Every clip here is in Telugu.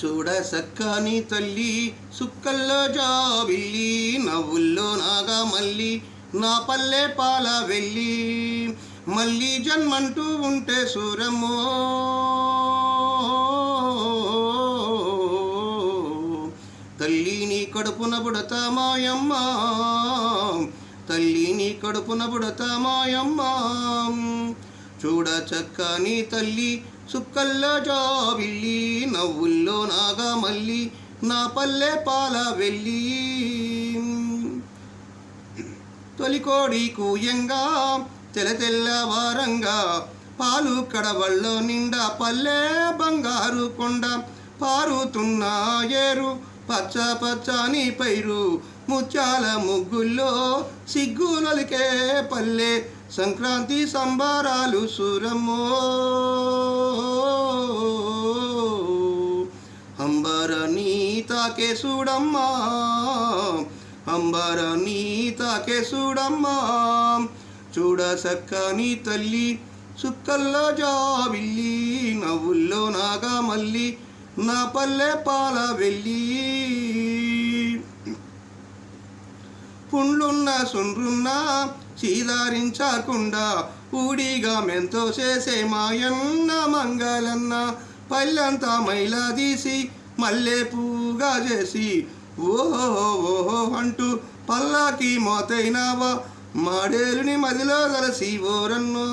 చూడ సక్కని తల్లి సుక్కల్లో జాబిల్లి నవ్వుల్లో నాగా మల్లి నా పల్లె పాల వెళ్ళి మళ్ళీ జన్మంటూ ఉంటే సూరమ్మో తల్లి నీ కడుపున బుడతా మాయమ్మ తల్లి నీ కడుపున బుడతా మాయమ్మ చూడ చక్కని తల్లి సుక్కల్లో జాబిల్లి నవ్వుల్లో నాగా మల్లి నా పల్లె పాల వెళ్ళి తొలికోడి కూయంగా తెల్లవారంగా పాలు కడవల్లో నిండా పల్లె బంగారు కొండ పారుతున్న ఏరు పచ్చ పచ్చని పైరు ముత్యాల ముగ్గుల్లో సిగ్గులకే పల్లె సంక్రాంతి సంబరాలు సూరమ్మో అంబరనీ తాకే చూడమ్మా అంబరనీ తాకే చూడమ్మా చూడ సక్కని తల్లి సుక్కల్లో జాబిల్లి నవ్వుల్లో నాగా మల్లి నా పల్లె పాల వెళ్ళి పుండ్లున్న సుండ్రున్న చీదారించకుండా ఊడిగా మెంతో చేసే మాయన్న మంగళన్న పల్లెంతా మైలా తీసి మల్లె పూగా చేసి ఓహో ఓహో అంటూ పల్లాకి మోతైనావా మాడేలుని మదిలో కలిసి ఓరన్నో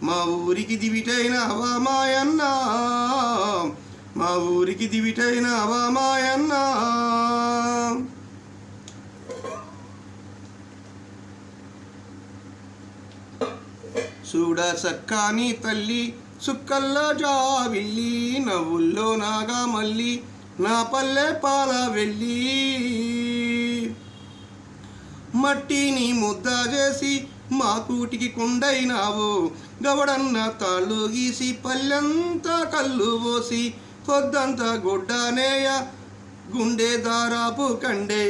మా ఊరికి దివిటైనావా మాయన్న మా ఊరికి దివిటైనావా మాయన్న చూడ సక్కని తల్లి సుక్కల్లో జాబిల్లి నవ్వుల్లో నాగా మల్లి నా పల్లె పాల వెళ్ళి మట్టిని ముద్ద చేసి మా కూటికి కుండైనావు గవడన్న తాళ్ళు గీసి పల్లెంతా కళ్ళు పోసి పొద్దంతా గుడ్డనేయ గుండె దారాపు కండే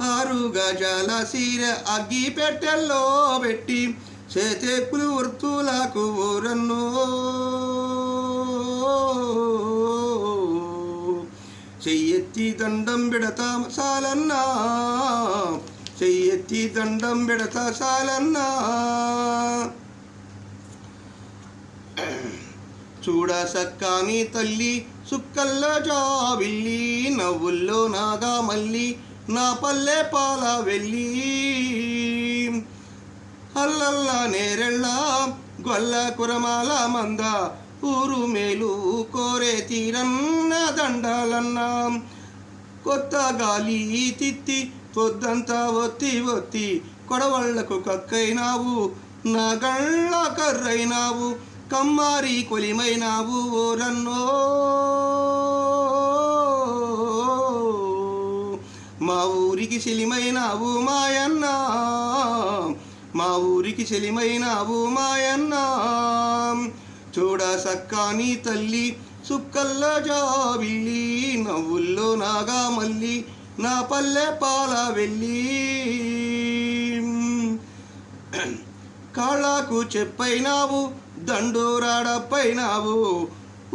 6 గజాల సీర అగ్గి పెట్టెల్లో పెట్టి చేతేపులు వృత్తులకు ఊరన్నో చెయ్యెత్తి దండం పెడతా సాలన్నా చెయ్యెత్తి దండం పెడతా సాలన్నా చూడ సక్కని తల్లి సుక్కల్లో జాబిల్లి నవ్వుల్లో నాగా మల్లి నా పల్లె పాల వెళ్ళి అల్లల్ల నేరెళ్ళ గొల్ల కురమాల మంద ఊరు మేలు కోరే తీరన్న దండాలన్నా కొత్త గాలి తిత్తి పొద్దంతా ఒత్తి కొడవళ్లకు కక్కైనావు నా గళ్ళ కర్రైనావు కమ్మారి కొలిమైనావు ఓరన్నో మా ఊరికి చెలిమైనావు మాయన్న మా ఊరికి చెలిమైనావు మాయన్న చూడ సక్కని తల్లి సుక్కల్లో జాబిల్లి నవ్వుల్లో నాగా మల్లి నా పల్లె పాల వెళ్ళి కాళ్ళకు చెప్పైనావు దండోరాడపైనావు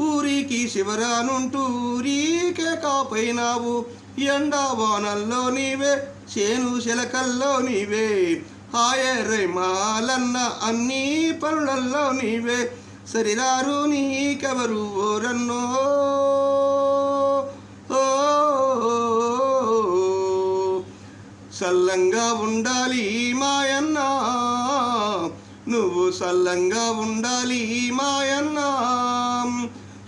ఊరికి శివరానుంటూ ఊరికే కాపైనావు ఎండా వానల్లో నీవే చేను శిలకల్లో నీవే హాయరై మాలన్న అన్ని పనులల్లో నీవే సరిరారు నీకెవరు ఓరన్నో సల్లంగా ఉండాలి మాయన్న నువ్వు సల్లంగా ఉండాలి మాయన్న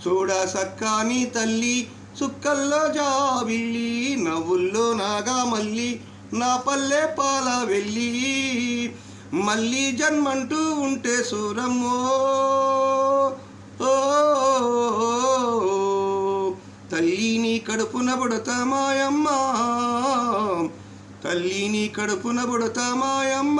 చూడ సక్కని తల్లి సుక్కల్లో జాబిల్లి నవ్వుల్లో నాగా మల్లి నా పల్లె పాల వెళ్ళి మళ్ళీ జన్మంటూ ఉంటే సూరమ్మో తల్లి నీ కడుపున బుడతా మాయమ్మ తల్లి నీ కడుపున బుడతా మాయమ్మ